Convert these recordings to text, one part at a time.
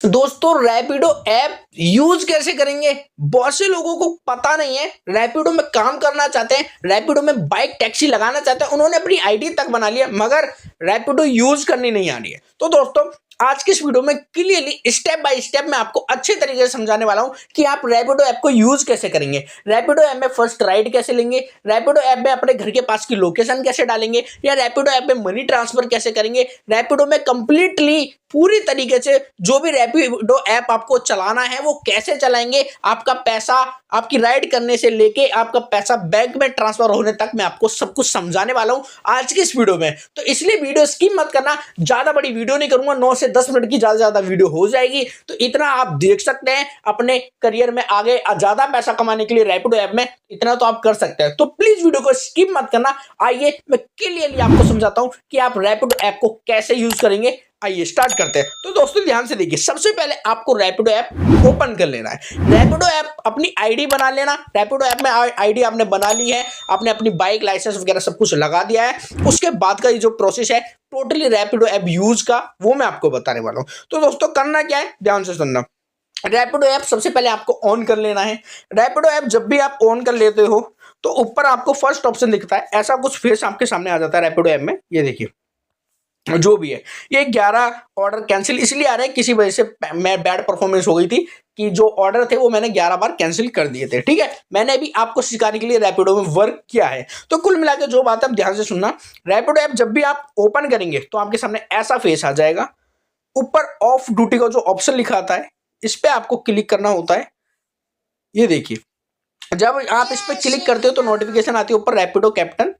दोस्तों Rapido app use कैसे करेंगे? बहुत से लोगों को पता नहीं है। रैपिडो में काम करना चाहते हैं, रैपिडो में बाइक टैक्सी लगाना चाहते हैं, उन्होंने अपनी आईडी तक बना लिया मगर रैपिडो यूज करनी नहीं आ रही है। तो दोस्तों आज के इस वीडियो में क्लियरली स्टेप बाय स्टेप मैं आपको अच्छे तरीके से समझाने वाला हूं कि आप रैपिडो ऐप को यूज कैसे करेंगे। रैपिडो ऐप में फर्स्ट राइड कैसे लेंगे, रैपिडो ऐप में अपने घर के पास की लोकेशन कैसे डालेंगे, या रैपिडो ऐप में मनी ट्रांसफर कैसे करेंगे। रैपिडो में कंप्लीटली पूरी तरीके से जो भी रैपिडो ऐप आपको चलाना है वो कैसे चलाएंगे, आपका पैसा आपकी राइड करने से लेके आपका पैसा बैंक में ट्रांसफर होने तक मैं आपको सब कुछ समझाने वाला हूं आज की इस वीडियो में। तो इसलिए वीडियो स्किप मत करना, ज्यादा बड़ी वीडियो नहीं करूंगा, 9 से 10 मिनट की ज्यादा वीडियो हो जाएगी। तो इतना आप देख सकते हैं अपने करियर में आगे ज्यादा पैसा कमाने के लिए रैपिडो ऐप में इतना तो आप कर सकते हैं। तो प्लीज वीडियो को स्किप मत करना। आइए मैं क्लियरली आपको समझाता हूं कि आप रैपिडो ऐप को कैसे यूज करेंगे। आइए स्टार्ट करते हैं। तो दोस्तों ध्यान से देखिए, सबसे पहले आपको रैपिडो ऐप ओपन कर लेना है। रैपिडो ऐप अपनी आईडी बना लेना। रैपिडो ऐप में आईडी आपने बना ली है, आपने अपनी बाइक लाइसेंस वगैरह सब कुछ लगा दिया है। उसके बाद का ये जो प्रोसेस है टोटली रैपिडो ऐप यूज का वो मैं आपको बताने वाला हूं। तो दोस्तों करना क्या है, ध्यान से सुनना। रैपिडो ऐप सबसे पहले आपको ऑन कर लेना है। रैपिडो ऐप जब भी आप ऑन कर लेते हो तो ऊपर आपको फर्स्ट ऑप्शन दिखता है, ऐसा कुछ फेस आपके सामने आ जाता है रैपिडो ऐप में। ये देखिए जो भी है, ये 11 ऑर्डर कैंसिल इसलिए आ रहे हैं, किसी वजह से मैं बैड परफॉर्मेंस हो गई थी कि जो ऑर्डर थे वो मैंने 11 बार कैंसिल कर दिए थे। ठीक है, मैंने भी आपको सिखाने के लिए रैपिडो में वर्क किया है। तो कुल मिलाकर जो बात है आप ध्यान से सुनना। रैपिडो ऐप जब भी आप ओपन करेंगे तो आपके सामने ऐसा फेस आ जाएगा। ऊपर ऑफ ड्यूटी का जो ऑप्शन लिखा आता है इस पे आपको क्लिक करना होता है। ये देखिए, जब आप इस पे क्लिक करते हो तो नोटिफिकेशन आती है ऊपर रैपिडो कैप्टन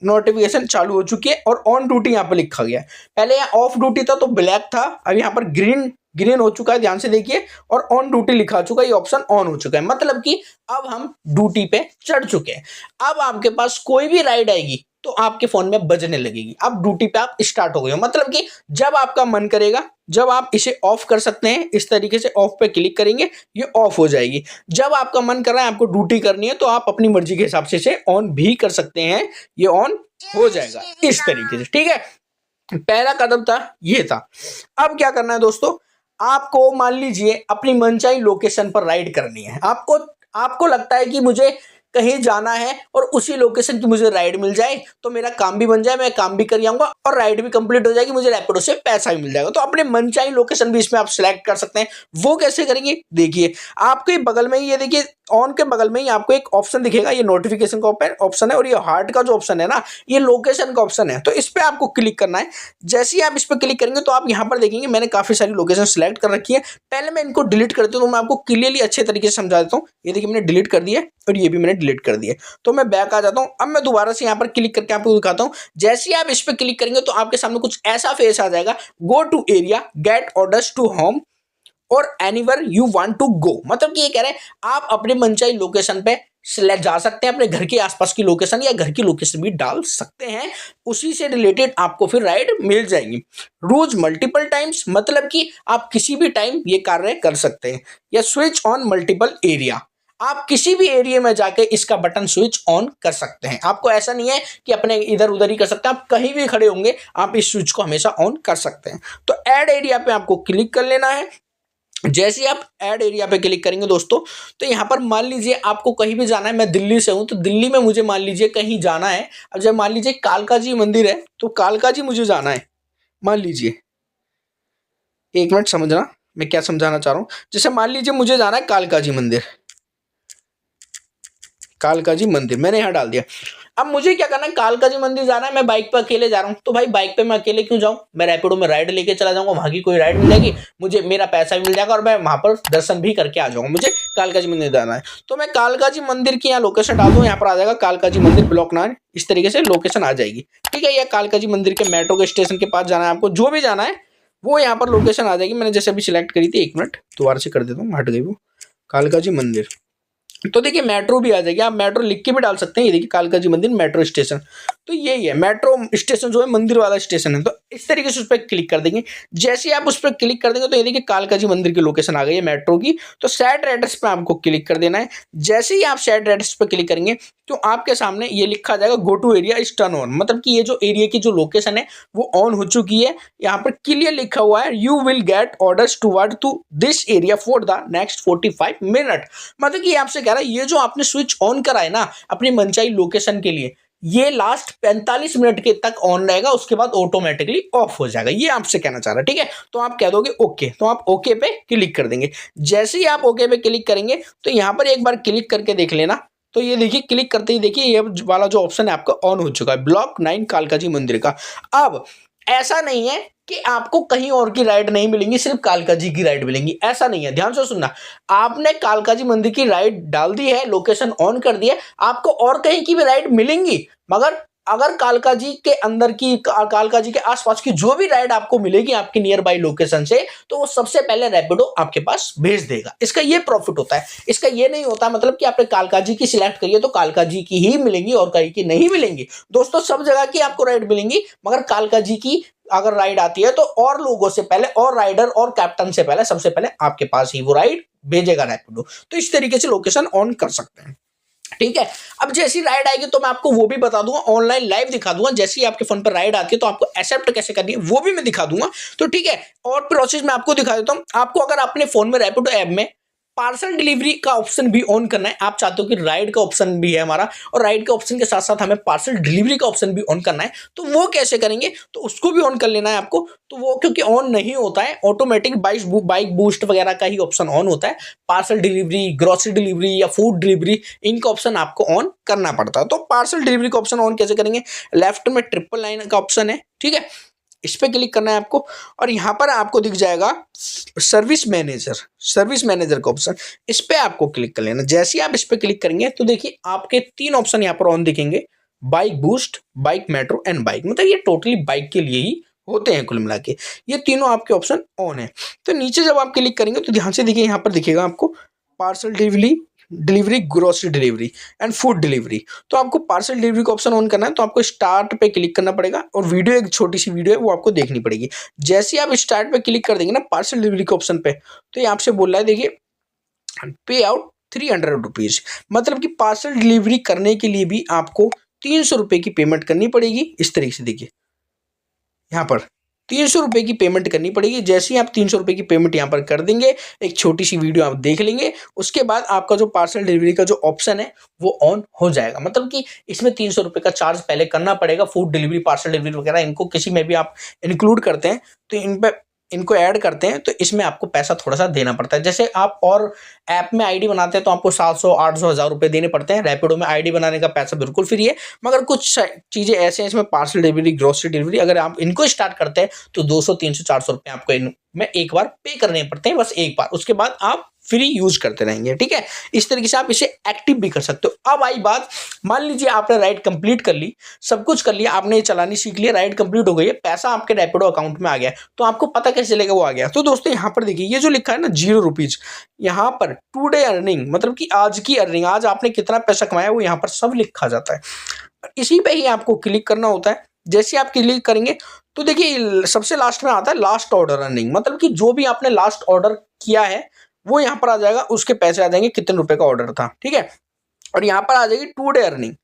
नोटिफिकेशन चालू हो चुकी है और ऑन ड्यूटी यहाँ पे लिखा गया है। पहले यहाँ ऑफ ड्यूटी था तो ब्लैक था, अब यहाँ पर ग्रीन ग्रीन हो चुका है, ध्यान से देखिए, और ऑन ड्यूटी लिखा चुका है, ये ऑप्शन ऑन हो चुका है। मतलब कि अब हम ड्यूटी पे चढ़ चुके हैं। अब आपके पास कोई भी राइड आएगी तो आपके फोन में बजने लगेगी। अब ड्यूटी पे आप स्टार्ट हो गए हो, मतलब कि जब आपका मन करेगा जब आप इसे ऑफ कर सकते हैं, इस तरीके से ऑफ पे क्लिक करेंगे ये ऑफ हो जाएगी। जब आपका मन कर रहा है आपको ड्यूटी करनी है तो आप अपनी मर्जी के हिसाब से इसे ऑन भी कर सकते हैं, ये ऑन हो जाएगा इस तरीके से। ठीक है, पहला कदम था ये था। अब क्या करना है दोस्तों, आपको मान लीजिए अपनी मनचाही लोकेशन पर राइड करनी है। आपको लगता है कि मुझे कहीं जाना है और उसी लोकेशन की मुझे राइड मिल जाए तो मेरा काम भी बन जाए, मैं काम भी कर आऊंगा और राइड भी कंप्लीट हो जाएगी, मुझे रैपिडो से पैसा भी मिल जाएगा। तो अपने मनचाही लोकेशन भी इसमें आप सिलेक्ट कर सकते हैं। वो कैसे करेंगे, देखिए आपके बगल में ही, ये देखिए ऑन के बगल में ही आपको एक ऑप्शन दिखेगा, ये नोटिफिकेशन का ऑप्शन है और ये हार्ट का जो ऑप्शन है ना ये लोकेशन का ऑप्शन है। तो इस पे आपको क्लिक करना है। जैसे ही आप इस पे क्लिक करेंगे तो आप यहाँ पर देखेंगे मैंने काफी सारी लोकेशन सिलेक्ट कर रखी है। पहले मैं इनको डिलीट करती हूँ तो मैं आपको क्लियरली अच्छे तरीके से समझा देता हूँ। ये देखिए मैंने डिलीट कर दिया और ये भी मैंने डिलीट कर दिया। तो मैं बैक आ जाता हूँ। अब मैं दोबारा से यहाँ पर क्लिक करके आपको दिखाता हूँ। जैसे ही आप इस पे क्लिक करेंगे तो आपके सामने कुछ ऐसा फेस आ जाएगा, go to area, get orders to home और anywhere you want to go. मतलब कि ये कह रहे हैं आप अपने मनचाही लोकेशन पे जा सकते हैं, अपने घर के आसपास की लोकेशन या घर की लोकेशन भी डाल सकते हैं, उसी से रिलेटेड आपको फिर राइड मिल जाएगी। रोज मल्टीपल टाइम्स, मतलब कि आप किसी भी टाइम ये कार्य कर सकते हैं। या स्विच ऑन मल्टीपल एरिया, आप किसी भी एरिया में जाके इसका बटन स्विच ऑन कर सकते हैं। आपको ऐसा नहीं है कि अपने इधर उधर ही कर सकते हैं, आप कहीं भी खड़े होंगे आप इस स्विच को हमेशा ऑन कर सकते हैं। तो ऐड एरिया पे आपको क्लिक कर लेना है। जैसे ही आप ऐड एरिया पे क्लिक करेंगे दोस्तों तो यहाँ पर मान लीजिए आपको कहीं भी जाना है। मैं दिल्ली से हूं तो दिल्ली में मुझे मान लीजिए कहीं जाना है। अब जब मान लीजिए कालका जी मंदिर है तो कालका जी मुझे जाना है, मान लीजिए, एक मिनट समझना मैं क्या समझाना चाह रहा हूं। जैसे मान लीजिए मुझे जाना है कालका जी मंदिर, कालका जी मंदिर मैंने यहाँ डाल दिया। अब मुझे क्या करना है, कालका जी मंदिर जाना है, मैं बाइक पर अकेले जा रहा हूँ। तो भाई बाइक पे मैं अकेले क्यों जाऊँ, मैं रैपिडो में राइड लेके चला जाऊंगा, वहां की कोई राइड मिल जाएगी, मुझे मेरा पैसा भी मिल जाएगा और मैं वहां पर दर्शन भी करके आ जाऊंगा। मुझे कालका जी मंदिर जाना है तो मैं कालका जी मंदिर की यहाँ लोकेशन डाल दूँ, यहाँ पर आ जाएगा कालका जी मंदिर ब्लॉक 9, इस तरीके से लोकेशन आ जाएगी। ठीक है, या कालका जी मंदिर के मेट्रो के स्टेशन के पास जाना है, आपको जो भी जाना है वो यहाँ पर लोकेशन आ जाएगी। मैंने जैसे अभी सिलेक्ट करी थी, एक मिनट दोबारा से कर देता हूँ, हट गई वो, कालका जी मंदिर तो देखिए मेट्रो भी आ जाएगी, आप मेट्रो लिख के भी डाल सकते हैं। ये देखिए कालका जी मंदिर मेट्रो स्टेशन, तो यही है मेट्रो स्टेशन जो है मंदिर वाला स्टेशन है। तो इस तरीके से उस पर क्लिक कर देंगे। जैसे ही आप उस पर क्लिक कर देंगे तो ये देखिए कालका जी मंदिर की लोकेशन आ गई है मेट्रो की। तो सेट एड्रेस पे आपको क्लिक कर देना है। जैसे ही आप सेट एड्रेस पे क्लिक करेंगे तो आपके सामने ये लिखा जाएगा go to area is turn on, मतलब कि ये जो एरिया की जो लोकेशन है वो ऑन हो चुकी है। यहाँ पर क्लियर लिखा हुआ है you will get orders toward to this area for the next 45 minute. मतलब कि आपसे कह रहा है ये जो आपने स्विच ऑन करा है ना अपनी मनचाही लोकेशन के लिए, ये लास्ट 45 मिनट के तक ऑन रहेगा, उसके बाद ऑटोमेटिकली ऑफ हो जाएगा। ये आपसे कहना चाह रहा है, ठीक है। तो आप कह दोगे ओके, तो आप ओके पे क्लिक कर देंगे। जैसे ही आप ओके पे क्लिक करेंगे तो यहां पर एक बार क्लिक करके देख लेना। तो ये देखिए क्लिक करते ही देखिए ये वाला जो ऑप्शन है आपका ऑन हो चुका है, ब्लॉक 9 कालका जी मंदिर का। अब ऐसा नहीं है कि आपको कहीं और की राइड नहीं मिलेंगी, सिर्फ कालका जी की राइड मिलेंगी, ऐसा नहीं है। ध्यान से सुनना, आपने कालका जी मंदिर की राइड डाल दी है, लोकेशन ऑन कर दी है, आपको और कहीं की भी राइड मिलेंगी। मगर अगर कालका जी के अंदर की, कालका जी के आसपास की जो भी राइड आपको मिलेगी आपकी नियर बाई लोकेशन से, तो वो सबसे पहले रैपिडो आपके पास भेज देगा। इसका ये प्रॉफिट होता है। इसका ये नहीं होता मतलब कि आपने कालका जी की सिलेक्ट करिए तो कालका जी की ही मिलेंगी और कहीं की नहीं मिलेंगी। दोस्तों सब जगह की आपको राइड मिलेंगी, मगर कालका जी की अगर राइड आती है तो और लोगों से पहले, और राइडर और कैप्टन से पहले, सबसे पहले आपके पास ही वो राइड भेजेगा रैपिडो। तो इस तरीके से लोकेशन ऑन कर सकते हैं, ठीक है। अब जैसी राइड आएगी तो मैं आपको वो भी बता दूंगा, ऑनलाइन लाइव दिखा दूंगा। जैसे ही आपके फोन पर राइड आती है तो आपको एक्सेप्ट कैसे करनी है वो भी मैं दिखा दूंगा। तो ठीक है, और प्रोसेस मैं आपको दिखा देता हूं। आपको अगर अपने फोन में रैपिडो ऐप में पार्सल डिलीवरी का ऑप्शन भी ऑन करना है, आप चाहते हो कि राइड का ऑप्शन भी है हमारा और राइड के ऑप्शन के साथ साथ हमें पार्सल डिलीवरी का ऑप्शन भी ऑन करना है, तो वो कैसे करेंगे, तो उसको भी ऑन कर लेना है आपको। तो वो क्योंकि ऑन नहीं होता है, ऑटोमेटिक बाइक बूस्ट वगैरह का ही ऑप्शन ऑन होता है। पार्सल डिलीवरी, ग्रोसरी डिलीवरी या फूड डिलीवरी, इनका ऑप्शन आपको ऑन करना पड़ता है। तो पार्सल डिलीवरी का ऑप्शन ऑन कैसे करेंगे, लेफ्ट में ट्रिपल लाइन का ऑप्शन है, ठीक है, इस पे क्लिक करना है आपको और यहां पर आपको दिख जाएगा सर्विस मैनेजर का ऑप्शन, इस पे आपको क्लिक कर लेना। जैसे ही आप इस पे क्लिक करेंगे तो देखिए आपके 3 ऑप्शन यहां पर ऑन दिखेंगे, bike boost, bike metro and bike, मतलब ये टोटली बाइक के लिए ही होते हैं कुल मिला के, ये तीनों आपके ऑप्शन ऑन है। तो नीचे जब आप क्लिक करेंगे तो ध्यान से देखिए यहां पर दिखेगा आपको parcel delivery, grocery delivery and food delivery. तो आपको पार्सल डिलीवरी का ऑप्शन ऑन करना है, तो आपको स्टार्ट पे क्लिक करना पड़ेगा और वीडियो, एक छोटी सी वीडियो है वो आपको देखनी पड़ेगी। जैसे ही आप स्टार्ट पे क्लिक कर देंगे ना पार्सल डिलीवरी के ऑप्शन पे, तो ये आपसे बोल रहा है देखिए पे आउट 300 रुपीज, मतलब कि पार्सल डिलीवरी करने के लिए भी आपको 300 रुपए की पेमेंट करनी पड़ेगी। इस तरीके से देखिए यहाँ पर 300 रुपए की पेमेंट करनी पड़ेगी। जैसे ही आप 300 रुपए की पेमेंट यहाँ पर कर देंगे, एक छोटी सी वीडियो आप देख लेंगे, उसके बाद आपका जो पार्सल डिलीवरी का जो ऑप्शन है वो ऑन हो जाएगा। मतलब कि इसमें 300 रुपए का चार्ज पहले करना पड़ेगा। फूड डिलीवरी, पार्सल डिलीवरी वगैरह इनको किसी में भी आप इंक्लूड करते हैं तो इनको ऐड करते हैं तो इसमें आपको पैसा थोड़ा सा देना पड़ता है। जैसे आप और ऐप में आईडी बनाते हैं तो आपको 700, 800, 1000 रुपए देने पड़ते हैं। रैपिडो में आईडी बनाने का पैसा बिल्कुल फ्री है, मगर कुछ चीजें ऐसे हैं इसमें, पार्सल डिलीवरी, ग्रोसरी डिलीवरी, अगर आप इनको स्टार्ट करते हैं तो 200, 300, 400 रुपए आपको इनमें एक बार पे करने पड़ते हैं, बस एक बार, उसके बाद आप फ्री यूज करते रहेंगे, ठीक है। इस तरीके से आप इसे एक्टिव भी कर सकते हो। अब आई बात, मान लीजिए आपने राइड कंप्लीट कर ली, सब कुछ कर लिया, आपने चलानी सीख लिया, राइड कंप्लीट हो गई है, पैसा आपके रैपिडो अकाउंट में आ गया, तो आपको पता कैसे चलेगा वो आ गया। तो दोस्तों यहाँ पर देखिए ये जो लिखा है ना 0 रुपीज, यहाँ पर टुडे अर्निंग, मतलब कि आज की अर्निंग, आज आपने कितना पैसा कमाया वो यहाँ पर सब लिखा जाता है। इसी पे ही आपको क्लिक करना होता है। जैसे आप क्लिक करेंगे तो देखिए सबसे लास्ट में आता है लास्ट ऑर्डर अर्निंग, मतलब कि जो भी आपने लास्ट ऑर्डर किया है वो यहाँ पर आ जाएगा, उसके पैसे आ जाएंगे कितने रुपए का ऑर्डर था, ठीक है। और यहाँ पर आ जाएगी टुडे अर्निंग,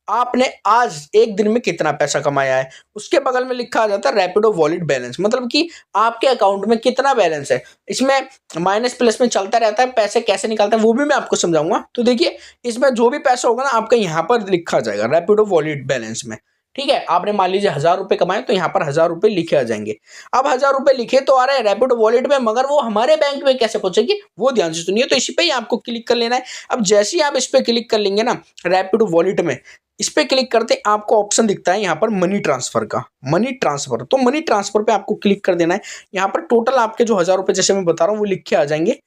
आपने आज एक दिन में कितना पैसा कमाया है। उसके बगल में लिखा आ जाता है रैपिडो वॉलेट बैलेंस, मतलब कि आपके अकाउंट में कितना बैलेंस है। इसमें माइनस प्लस में चलता रहता है, पैसे कैसे निकालते हैं वो भी मैं आपको समझाऊंगा। तो देखिए इसमें जो भी पैसा होगा ना आपका यहाँ पर लिखा जाएगा रैपिडो वॉलेट बैलेंस में, ठीक है। आपने मान लीजिए 1000 रुपए कमाए तो यहाँ पर 1000 रुपए लिखे आ जाएंगे। अब 1000 रुपए लिखे तो आ रहे हैं रैपिडो वॉलेट में, मगर वो हमारे बैंक में कैसे पहुंचेगी वो ध्यान से सुनिए। तो इसी पे ही आपको क्लिक कर लेना है। अब जैसे ही आप इस पे क्लिक कर लेंगे ना रैपिडो वॉलेट में, इस पे क्लिक करते आपको ऑप्शन दिखता है यहाँ पर मनी ट्रांसफर का, मनी ट्रांसफर। तो मनी ट्रांसफर पे आपको क्लिक कर देना है। यहाँ पर टोटल आपके जो 1000 रुपए जैसे मैं बता रहा हूँ वो लिख के आ जाएंगे।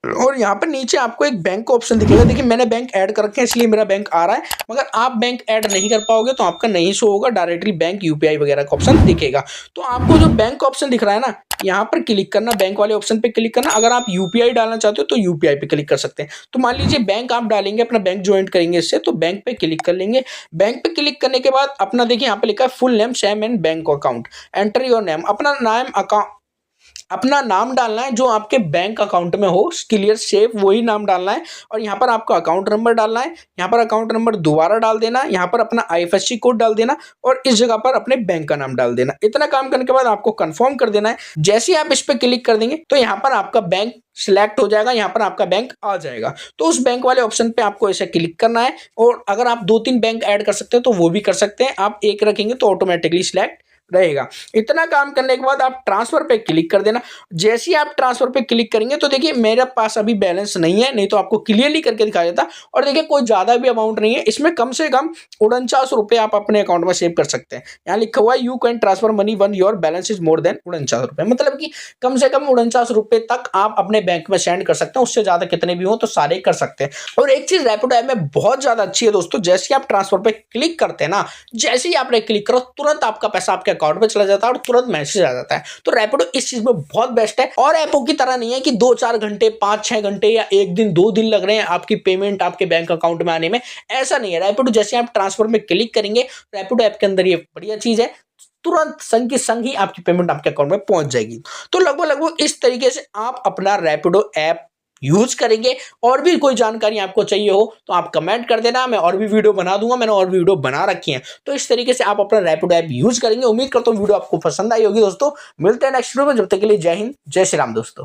और यहाँ पर नीचे आपको एक बैंक का ऑप्शन दिखेगा। देखिए मैंने बैंक ऐड कर रखे हैं इसलिए मेरा बैंक आ रहा है, मगर आप बैंक ऐड नहीं कर पाओगे तो आपका नहीं शो होगा, डायरेक्टली बैंक यूपीआई वगैरह का ऑप्शन दिखेगा। तो आपको जो बैंक का ऑप्शन दिख रहा है ना, यहाँ पर क्लिक करना, बैंक वाले ऑप्शन पे क्लिक करना। अगर आप यूपीआई डालना चाहते हो तो यूपीआई पे क्लिक कर सकते हैं। तो मान लीजिए बैंक आप डालेंगे, अपना बैंक ज्वाइन करेंगे इससे, तो बैंक पे क्लिक कर लेंगे। बैंक पे क्लिक करने के बाद अपना देखिए यहाँ पे लिखा है full name Sam and bank account, enter your name. अपना नाम डालना है जो आपके बैंक अकाउंट में हो, क्लियर सेफ वही नाम डालना है। और यहाँ पर आपका अकाउंट नंबर डालना है, यहाँ पर अकाउंट नंबर दोबारा डाल देना, यहाँ पर अपना आईएफएससी कोड डाल देना और इस जगह पर अपने बैंक का नाम डाल देना। इतना काम करने के बाद आपको कंफर्म कर देना है। जैसे ही आप इस पर क्लिक कर देंगे तो यहाँ पर आपका बैंक सिलेक्ट हो जाएगा, यहाँ पर आपका बैंक आ जाएगा। तो उस बैंक वाले ऑप्शन पे आपको ऐसे क्लिक करना है। और अगर आप 2-3 बैंक ऐड कर सकते हो तो वो भी कर सकते हैं, आप एक रखेंगे तो ऑटोमेटिकली सिलेक्ट रहेगा। इतना काम करने के बाद आप ट्रांसफर पे क्लिक कर देना। जैसे ही आप ट्रांसफर पे क्लिक करेंगे तो देखिए मेरे पास अभी बैलेंस नहीं है, नहीं तो आपको क्लियरली करके दिखा देता। और देखिए कोई ज्यादा भी अमाउंट नहीं है, इसमें कम से कम 49 रुपए आप अपने अकाउंट में सेव कर सकते हैं। यहाँ लिखा हुआ है you can transfer money one your balance is more than 49 रुपए, मतलब कि कम से कम 49 रुपए तक आप अपने बैंक में सेंड कर सकते हैं। उससे ज्यादा कितने भी हो तो सारे कर सकते हैं। और एक चीज रैपिडो ऐप में बहुत ज्यादा अच्छी है दोस्तों, जैसे ही आप ट्रांसफर पे क्लिक करते हैं ना, जैसे ही आपने क्लिक करो तुरंत आपका पैसा आपके अकाउंट में चला जाता है और तुरंत मैसेज आ जाता है। तो रैपिडो इस चीज में बहुत बेस्ट है। और ऐपों की तरह नहीं है कि 2-4 घंटे 5-6 घंटे या 1 दिन 2 दिन लग रहे हैं आपकी पेमेंट आपके बैंक अकाउंट में आने में, ऐसा नहीं है। रैपिडो जैसे आप ट्रांसफर में क्लिक करेंगे, रैपिडो ऐप के अंदर ये बढ़िया चीज है, तुरंत संग की संग ही आपकी पेमेंट आपके अकाउंट में पहुंच जाएगी। तो लगभग इस तरीके से आप अपना रैपिडो ऐप यूज करेंगे। और भी कोई जानकारी आपको चाहिए हो तो आप कमेंट कर देना, मैं और भी वीडियो बना दूंगा, मैंने और भी वीडियो बना रखी हैं। तो इस तरीके से आप अपना रैपिडो ऐप यूज करेंगे। उम्मीद करता हूं वीडियो आपको पसंद आई होगी दोस्तों। मिलते हैं नेक्स्ट वीडियो में, जब तक के लिए जय हिंद, जय श्री राम दोस्तों।